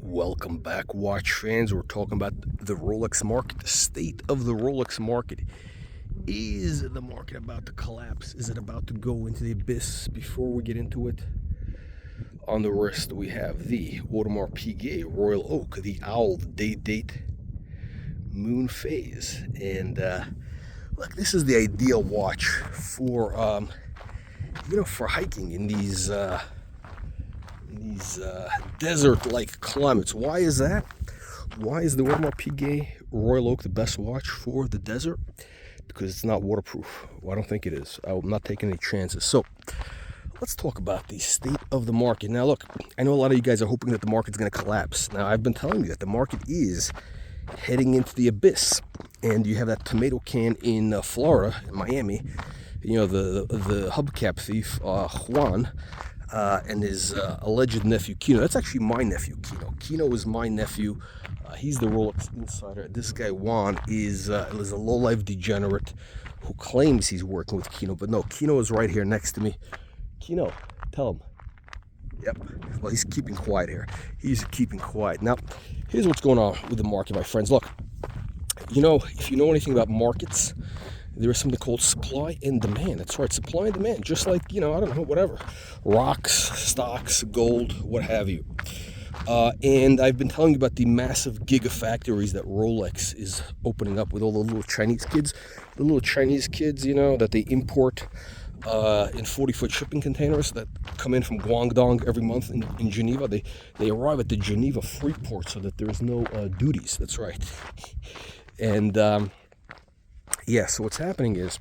Welcome back, watch fans. We're talking about the Rolex market, the state of the Rolex market. Is the market about to collapse? Is it about to go into the abyss? Before we get into it, on the wrist we have the Audemars Piguet Royal Oak, the Owl, the date, moon phase. And look, this is the ideal watch for for hiking in these desert-like climates. Why is that? Why is the Audemars Piguet Royal Oak the best watch for the desert? Because it's not waterproof. Well, I don't think it is. I'm not taking any chances. So let's talk about the state of the market. Now look, I know a lot of you guys are hoping that the market's going to collapse. Now I've been telling you that the market is heading into the abyss. And you have that tomato can in Florida, in Miami, the hubcap thief, Juan, and his alleged nephew Kino. That's actually my nephew Kino. Kino is my nephew. He's the Rolex insider. This guy Juan is a low-life degenerate who claims he's working with Kino, but no, Kino is right here next to me. Kino, tell him. Yep. Well, he's keeping quiet here. He's keeping quiet. Now, here's what's going on with the market, my friends. Look, if you know anything about markets, there is something called supply and demand. That's right, supply and demand. Just like, I don't know, whatever. Rocks, stocks, gold, what have you. And I've been telling you about the massive gigafactories that Rolex is opening up with all the little Chinese kids. The little Chinese kids, that they import in 40-foot shipping containers that come in from Guangdong every month in Geneva. They arrive at the Geneva free port so that there's no duties. That's right. And so what's happening is,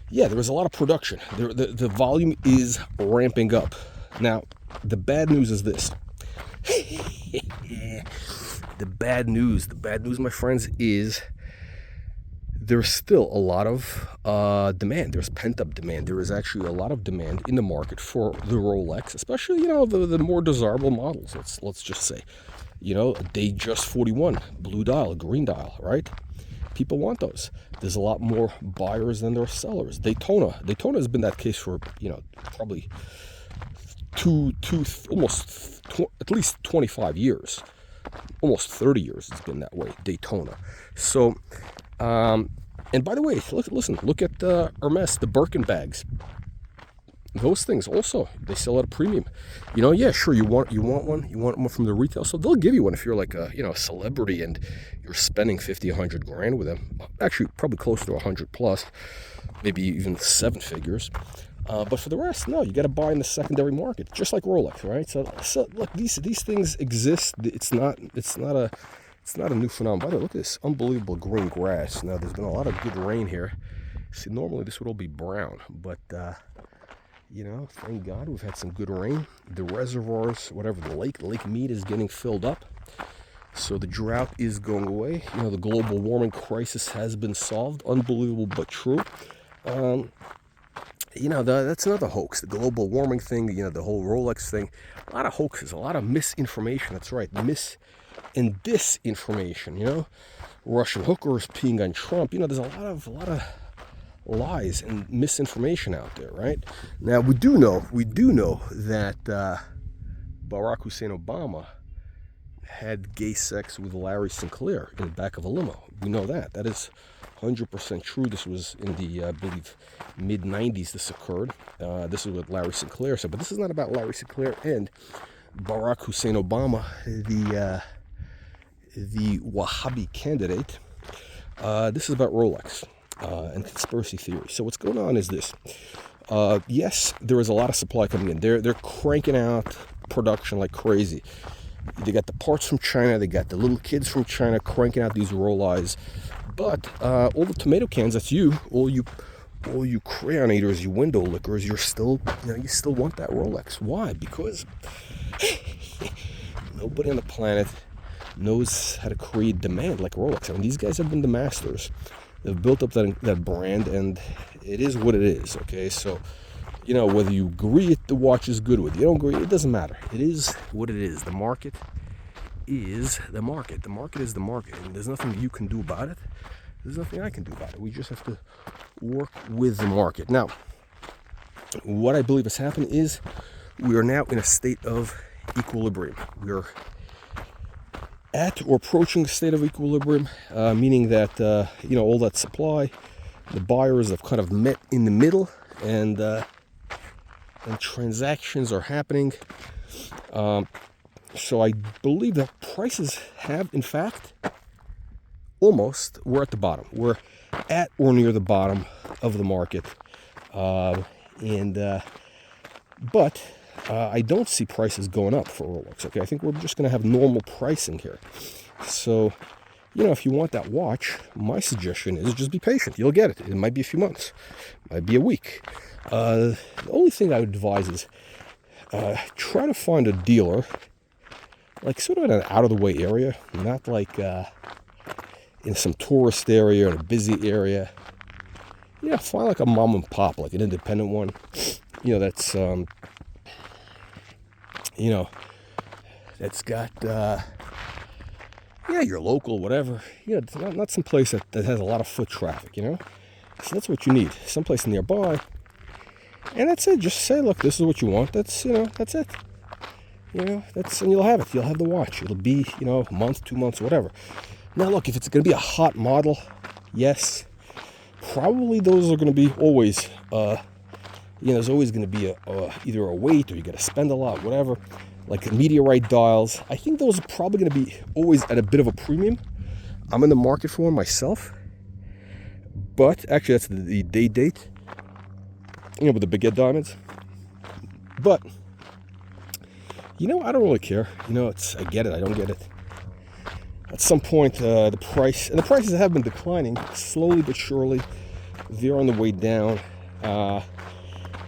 there is a lot of production. The volume is ramping up. Now, the bad news is this. The bad news, my friends, is there's still a lot of demand. There's pent-up demand. There is actually a lot of demand in the market for the Rolex, especially, the more desirable models, let's just say. A Datejust 41, blue dial, green dial, right? People want those. There's a lot more buyers than there are sellers. Daytona has been that case for, probably at least 25 years, almost 30 years it's been that way, Daytona. So, and by the way, look at Hermes, the Birkin bags. Those things also, they sell at a premium. Sure, you want one from the retail, so they'll give you one if you're like a celebrity and you're spending 50, 100 grand with them. Actually, probably closer to 100 plus, maybe even 7 figures. But for the rest, no, you got to buy in the secondary market, just like Rolex, right? So look, these things exist. It's not a new phenomenon. By the way, look at this unbelievable green grass. Now, there's been a lot of good rain here. See, normally this would all be brown, but thank God we've had some good rain. The reservoirs, whatever, the Lake Mead is getting filled up. So the drought is going away. The global warming crisis has been solved. Unbelievable, but true. That's another hoax. The global warming thing, the whole Rolex thing. A lot of hoaxes, a lot of misinformation. That's right, and disinformation, Russian hookers peeing on Trump. There's a lot of lies and misinformation out there, right? Now, we do know that Barack Hussein Obama had gay sex with Larry Sinclair in the back of a limo. We know that. That is 100% true. This was in the, I believe, mid-90s this occurred. This is what Larry Sinclair said. But this is not about Larry Sinclair and Barack Hussein Obama, the Wahhabi candidate. This is about Rolex and conspiracy theories. So what's going on is this. Yes, there is a lot of supply coming in. They're cranking out production like crazy. They got the parts from China. They got the little kids from China cranking out these Rolex. But all the tomato cans, that's you. All you crayon eaters, you window lickers, you still want that Rolex. Why? Because nobody on the planet knows how to create demand like Rolex. I mean, these guys have been the masters. They've built up that brand, and it is what it is. Okay, so whether you agree the watch is good, whether you don't agree, it doesn't matter. It is what it is. The market is the market. The market is the market, and there's nothing you can do about it. There's nothing I can do about it. We just have to work with the market. Now, what I believe has happened is we are now in a state of equilibrium. at or approaching a state of equilibrium, meaning that all that supply, the buyers have kind of met in the middle, and transactions are happening. So I believe that prices have, in fact, we're at the bottom. We're at or near the bottom of the market, but I don't see prices going up for Rolex. Okay, I think we're just going to have normal pricing here. So, if you want that watch, my suggestion is just be patient. You'll get it. It might be a few months, might be a week. The only thing I would advise is try to find a dealer, like sort of in an out-of-the-way area, not like in some tourist area or a busy area. Find like a mom and pop, like an independent one. That's that's got your local, whatever. It's not some place that has a lot of foot traffic. So that's what you need. Someplace nearby, and that's it. Just say, look, this is what you want. That's that's it. And you'll have it. You'll have the watch. It'll be a month, 2 months, whatever. Now, look, if it's going to be a hot model, yes, probably those are going to be always. There's always going to be either a wait, or you got to spend a lot, whatever. Like meteorite dials, I think those are probably going to be always at a bit of a premium. I'm in the market for one myself, but actually that's the date, with the baguette diamonds. But I don't really care. I get it. I don't get it. At some point, the prices have been declining slowly but surely. They're on the way down.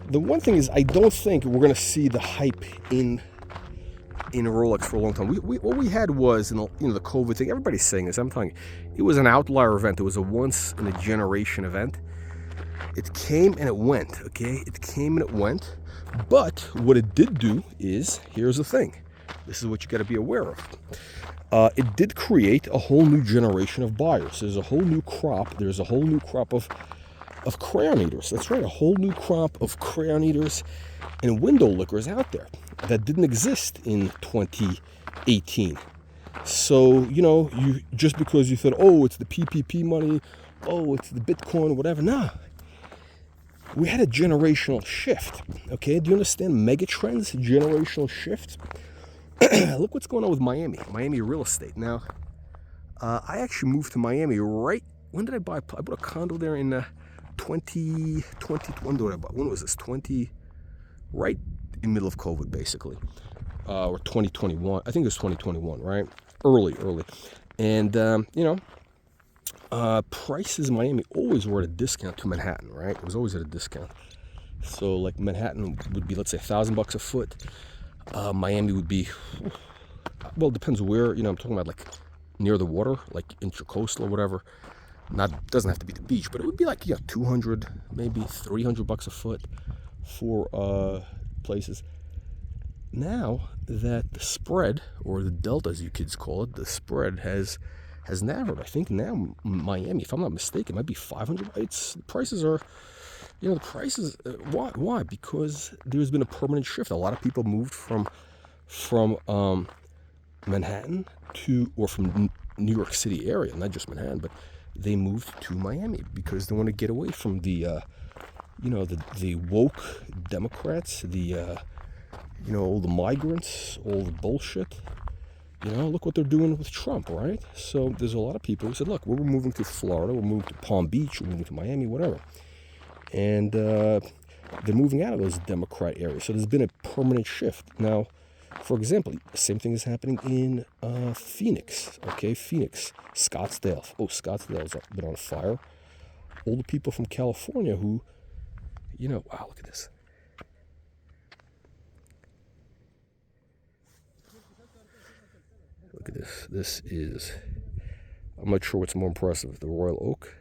The one thing is, I don't think we're going to see the hype in Rolex for a long time. What we had was, the COVID thing. Everybody's saying this. I'm telling you, it was an outlier event. It was a once in a generation event. It came and it went. Okay, it came and it went. But what it did do is, here's the thing. This is what you got to be aware of. It did create a whole new generation of buyers. There's a whole new crop. There's a whole new crop of crayon eaters. That's right, a whole new crop of crayon eaters and window lickers out there that didn't exist in 2018. So, you just because you thought, oh, it's the PPP money, oh, it's the Bitcoin, whatever. Nah, we had a generational shift. Okay, do you understand megatrends, generational shift? Look what's going on with Miami real estate. Now, I actually moved to Miami right, when did I buy? I bought a condo there in 2020. When was this? Right in the middle of COVID, basically, or 2021. I think it was 2021, right? Early, and prices in Miami always were at a discount to Manhattan, right? It was always at a discount. So, like Manhattan would be, let's say, $1,000 a foot. Miami would be, well, it depends where. I'm talking about like near the water, like intracoastal or whatever. Doesn't have to be the beach, but it would be like 200, maybe $300 a foot for places. Now that the spread, or the delta as you kids call it, the spread has narrowed. I think now Miami, if I'm not mistaken, might be 500. The prices are, the prices. Why? Because there's been a permanent shift. A lot of people moved from Manhattan or from New York City area, not just Manhattan, but they moved to Miami because they want to get away from the woke Democrats, all the migrants, all the bullshit. Look what they're doing with Trump, right? So there's a lot of people who said, look, we're moving to Florida, we're moving to Palm Beach, we're moving to Miami, whatever. And they're moving out of those Democrat areas. So there's been a permanent shift. Now, for example, the same thing is happening in Phoenix. Okay, Phoenix, Scottsdale. Oh, Scottsdale's been on fire. All the people from California who, wow, look at this. Look at this. This is, I'm not sure what's more impressive, the Royal Oak.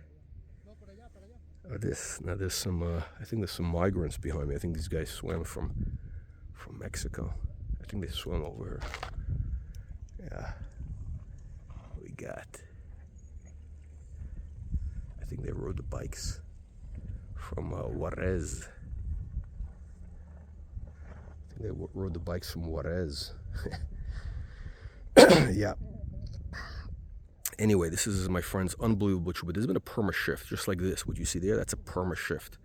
This. Now there's some, I think there's some migrants behind me. I think these guys swam from Mexico. I think they swam over here. Yeah. We got, I think they rode the bikes from Juarez. I think they rode the bikes from Juarez. Yeah. Anyway, this is, my friends, unbelievable truth. But there's been a perma shift, just like this. What you see there, that's a perma shift.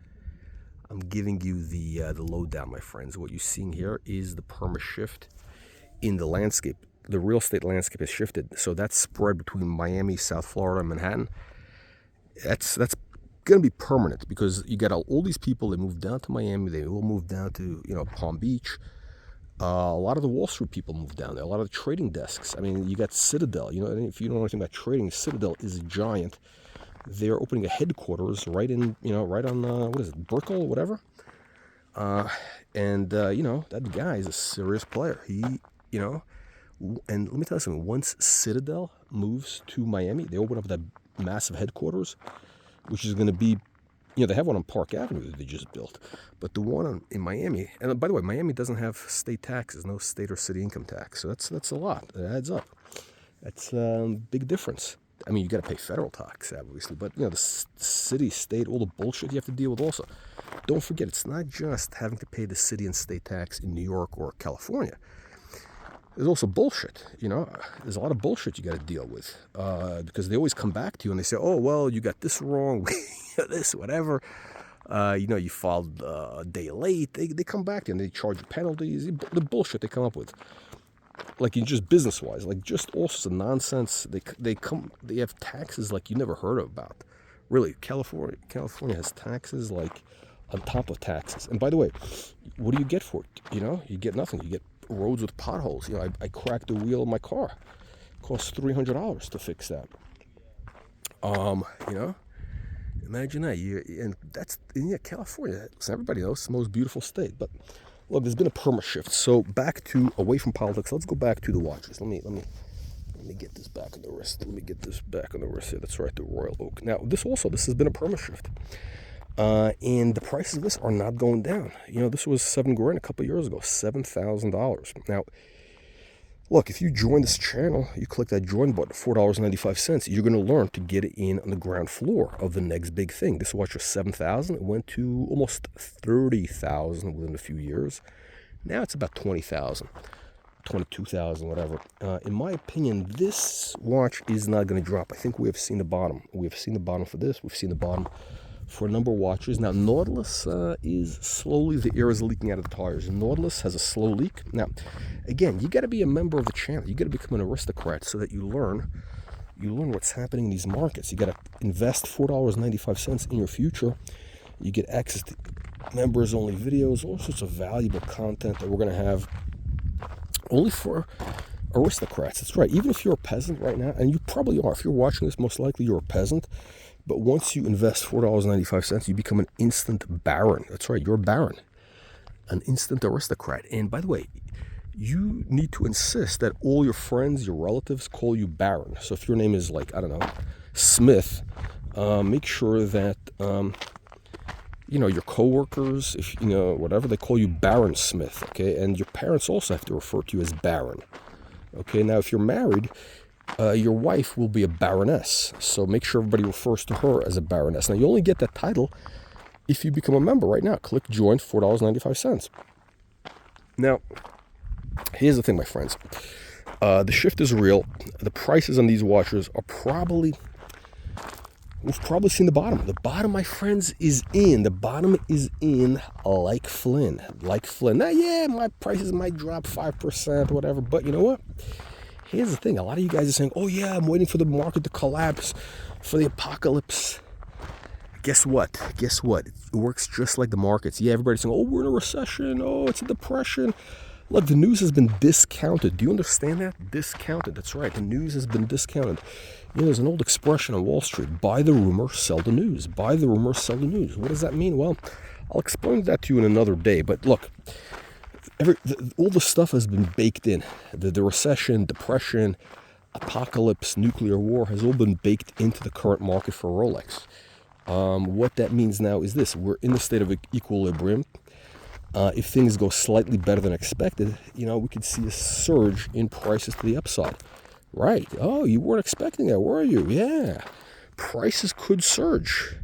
I'm giving you the lowdown, my friends. What you're seeing here is the perma shift in the landscape. The real estate landscape has shifted. So that spread between Miami, South Florida, and Manhattan, that's going to be permanent, because you got all these people. They moved down to Miami. They all moved down to Palm Beach. A lot of the Wall Street people moved down there. A lot of the trading desks. I mean, you got Citadel. If you don't know anything about trading, Citadel is a giant. They're opening a headquarters right on what is it, Brickell, whatever. That guy is a serious player. He, and let me tell you something. Once Citadel moves to Miami, they open up that massive headquarters, which is going to be, they have one on Park Avenue that they just built, but the one in Miami, and by the way, Miami doesn't have state taxes, no state or city income tax, so that's a lot. It adds up. That's a big difference. I mean, you got to pay federal tax, obviously, but the city, state, all the bullshit you have to deal with also. Don't forget, it's not just having to pay the city and state tax in New York or California. There's also bullshit, There's a lot of bullshit you got to deal with, because they always come back to you and they say, oh, well, you got this wrong, this, whatever. You filed a day late. They come back to you and they charge you penalties. The bullshit they come up with, like just business-wise, like just all sorts of nonsense. They have taxes like you never heard about. Really, California has taxes like on top of taxes. And by the way, what do you get for it? You get nothing. You get roads with potholes. I cracked the wheel of my car. It cost $300 to fix that. Imagine that. California. So everybody knows it's the most beautiful state. But look, there's been a perma shift. So away from politics. Let's go back to the watches. Let me get this back on the wrist. Here. That's right, the Royal Oak. Now, this has been a perma shift. And the prices of this are not going down. This was $7,000 a couple of years ago, $7,000. Now, look, if you join this channel, you click that join button, $4.95, you're going to learn to get in on the ground floor of the next big thing. This watch was $7,000. It went to almost $30,000 within a few years. Now it's about $20,000, $22,000, whatever. In my opinion, this watch is not going to drop. I think we have seen the bottom. We have seen the bottom for this. We've seen the bottom for a number of watches. Now, Nautilus is slowly, the air is leaking out of the tires. Nautilus has a slow leak. Now, again, you got to be a member of the channel. You got to become an aristocrat so that you learn what's happening in these markets. You got to invest $4.95 in your future. You get access to members-only videos, all sorts of valuable content that we're going to have only for aristocrats. That's right. Even if you're a peasant right now, and you probably are. If you're watching this, most likely you're a peasant. But once you invest $4.95, you become an instant baron. That's right, you're a baron, an instant aristocrat. And by the way, you need to insist that all your friends, your relatives call you baron. So if your name is like, I don't know, Smith, make sure that, your coworkers, if whatever, they call you Baron Smith, okay? And your parents also have to refer to you as baron. Okay, now if you're married, your wife will be a baroness, so make sure everybody refers to her as a baroness. Now, you only get that title if you become a member right now. Click join, $4.95. Now, here's the thing, my friends. The shift is real. The prices on these watches are we've probably seen the bottom. The bottom, my friends, is in. The bottom is in like Flynn. Now, yeah, my prices might drop 5%, whatever, but you know what? Here's the thing. A lot of you guys are saying, oh, yeah, I'm waiting for the market to collapse, for the apocalypse. Guess what? It works just like the markets. Yeah, everybody's saying, oh, we're in a recession. Oh, it's a depression. Look, the news has been discounted. Do you understand that? Discounted. That's right. The news has been discounted. There's an old expression on Wall Street, buy the rumor, sell the news. Buy the rumor, sell the news. What does that mean? Well, I'll explain that to you in another day. But look, all the stuff has been baked in. The recession, depression, apocalypse, nuclear war has all been baked into the current market for Rolex. What that means now is this. We're in the state of equilibrium. If things go slightly better than expected, we could see a surge in prices to the upside. Right. Oh, you weren't expecting that, were you? Yeah. Prices could surge.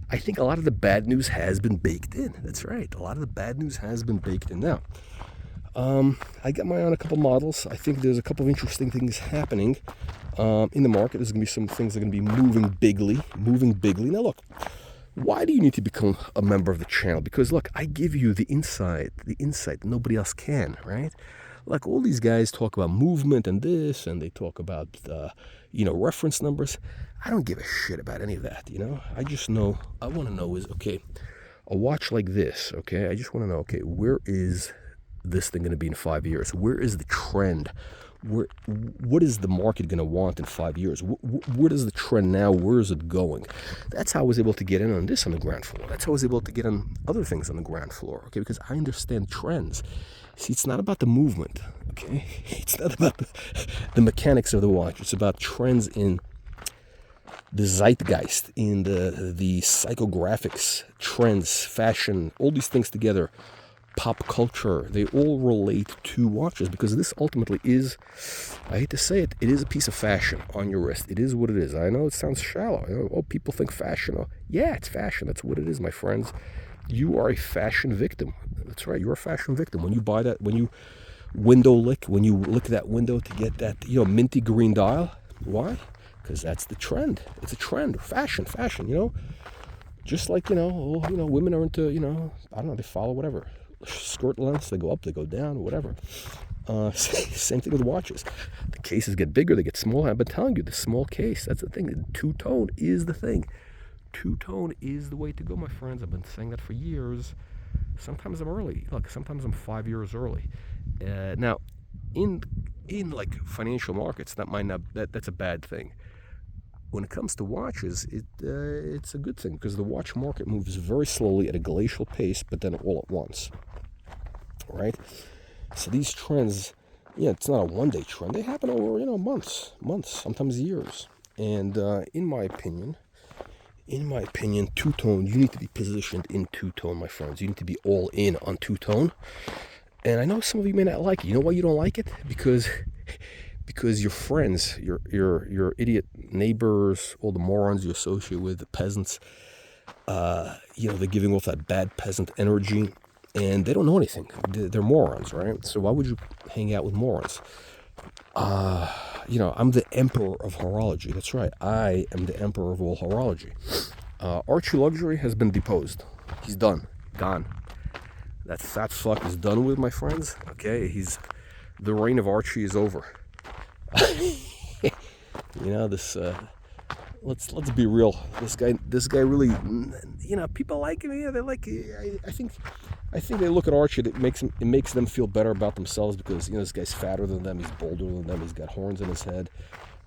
I think a lot of the bad news has been baked in. That's right. A lot of the bad news has been baked in. Now, I got my eye on a couple models. I think there's a couple of interesting things happening in the market. There's going to be some things that are going to be moving bigly. Now look, why do you need to become a member of the channel? Because look, I give you the insight that nobody else can, right? Like all these guys talk about movement and this, and they talk about, reference numbers. I don't give a shit about any of that, I just know, I want to know is, okay, a watch like this, okay, I just want to know, okay, where is this thing going to be in 5 years? Where is the trend? What is the market going to want in 5 years? What is the trend now? Where is it going? That's how I was able to get in on this on the ground floor. That's how I was able to get on other things on the ground floor, okay? Because I understand trends. See, it's not about the movement, okay? It's not about the mechanics of the watch. It's about trends in the zeitgeist, in the psychographics, trends, fashion, all these things together. Pop culture, they all relate to watches because this ultimately is, I hate to say it, it is a piece of fashion on your wrist. It is what it is. I know it sounds shallow. Oh, people think fashion. Oh, yeah, it's fashion. That's what it is, my friends. You are a fashion victim. That's right. You're a fashion victim. When you buy that, when you when you lick that window to get that, minty green dial. Why? Because that's the trend. It's a trend. Fashion. Just like, women are into, I don't know, they follow whatever. Skirt lengths, they go up, they go down, whatever. Same thing with watches. The cases get bigger, they get smaller. I've been telling you, the small case, that's the thing. Two-tone is the thing. Two-tone is the way to go, my friends. I've been saying that for years. Sometimes I'm early. Look, sometimes I'm 5 years early. Now, in like financial markets, that's a bad thing. When it comes to watches, it's a good thing because the watch market moves very slowly at a glacial pace, but then all at once, right? So these trends, it's not a one-day trend. They happen over, months, sometimes years. And in my opinion, two-tone, you need to be positioned in two-tone, my friends. You need to be all in on two-tone. And I know some of you may not like it. You know why you don't like it? Because your friends, your idiot neighbors, all the morons you associate with, the peasants, they're giving off that bad peasant energy, and they don't know anything. They're morons, right? So why would you hang out with morons? I'm the emperor of horology. That's right. I am the emperor of all horology. Archie Luxury has been deposed. He's done. Gone. That fat fuck is done with, my friends. Okay? The reign of Archie is over. Let's be real. This guy really, people like him. Yeah, they like. I think they look at Archie. It makes them feel better about themselves because this guy's fatter than them. He's bolder than them. He's got horns in his head.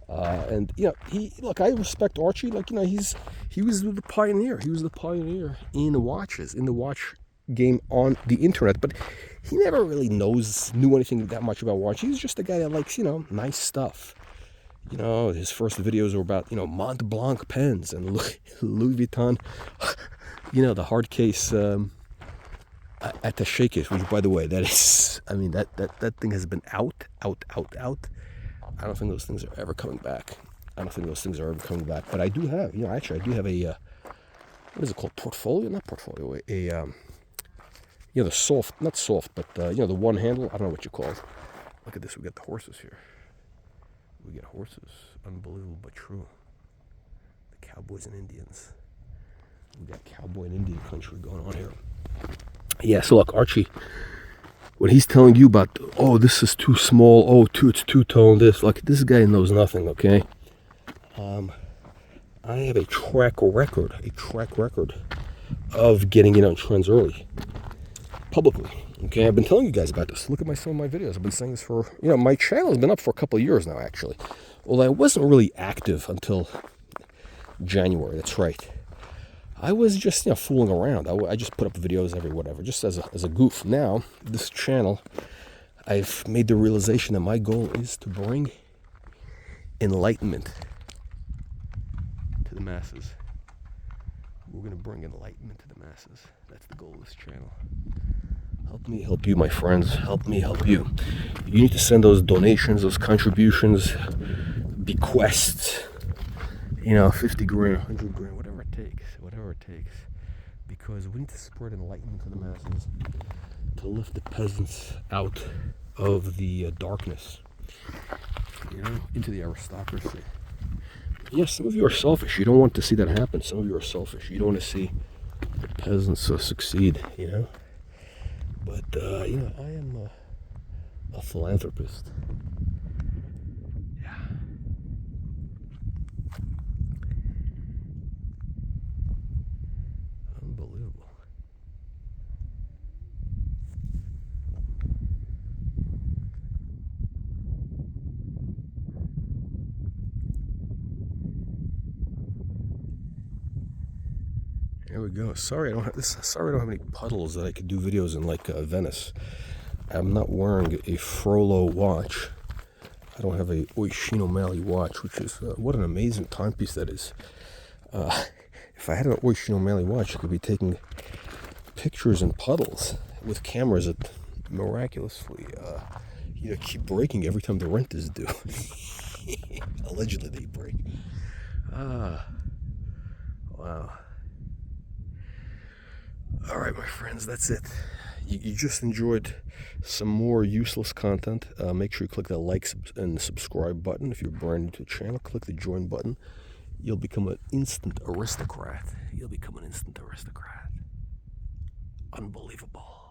And I respect Archie. He was the pioneer. He was the pioneer in watches, in the watch game on the internet. But he never really knew anything that much about watches. He's just a guy that likes, nice stuff. His first videos were about, Mont Blanc pens and Louis Vuitton, the hard case attaché case, which, by the way, that is, that thing has been out. I don't think those things are ever coming back. But I do have, I do have a, what is it called? Portfolio? Not portfolio. The soft, not soft, but, the one handle. I don't know what you call it. Look at this. We got the horses here. We get horses. Unbelievable, but true. The cowboys and Indians. We got cowboy and Indian country going on here. Yeah, so look, Archie, when he's telling you about, this is too small, it's two-tone, this guy knows nothing, okay? I have a track record of getting in on trends early, publicly. Okay, I've been telling you guys about this. Look at some of my videos. I've been saying this for, my channel has been up for a couple of years now, actually. Well, I wasn't really active until January. That's right. I was just, fooling around. I just put up videos every whatever, just as a goof. Now, this channel, I've made the realization that my goal is to bring enlightenment to the masses. We're going to bring enlightenment to the masses. That's the goal of this channel. Help me help you, my friends. Help me help you. You need to send those donations, those contributions, bequests, 50 grand, 100 grand, whatever it takes. Because we need to spread enlightenment to the masses. to lift the peasants out of the darkness, into the aristocracy. Yes, some of you are selfish. You don't want to see that happen. Some of you are selfish. You don't want to see the peasants succeed, But, I am a philanthropist. Yeah. Unbelievable. There we go. Sorry I don't have any puddles that I could do videos in like Venice. I'm not wearing a Frollo watch. I don't have a Oisin O'Malley watch, which is what an amazing timepiece that is. If I had an Oisin O'Malley watch, I could be taking pictures in puddles with cameras that miraculously keep breaking every time the rent is due. Allegedly they break. Wow. All right, my friends, that's it. You just enjoyed some more useless content. Make sure you click that like and subscribe button. If you're brand new to the channel, click the join button. You'll become an instant aristocrat. Unbelievable.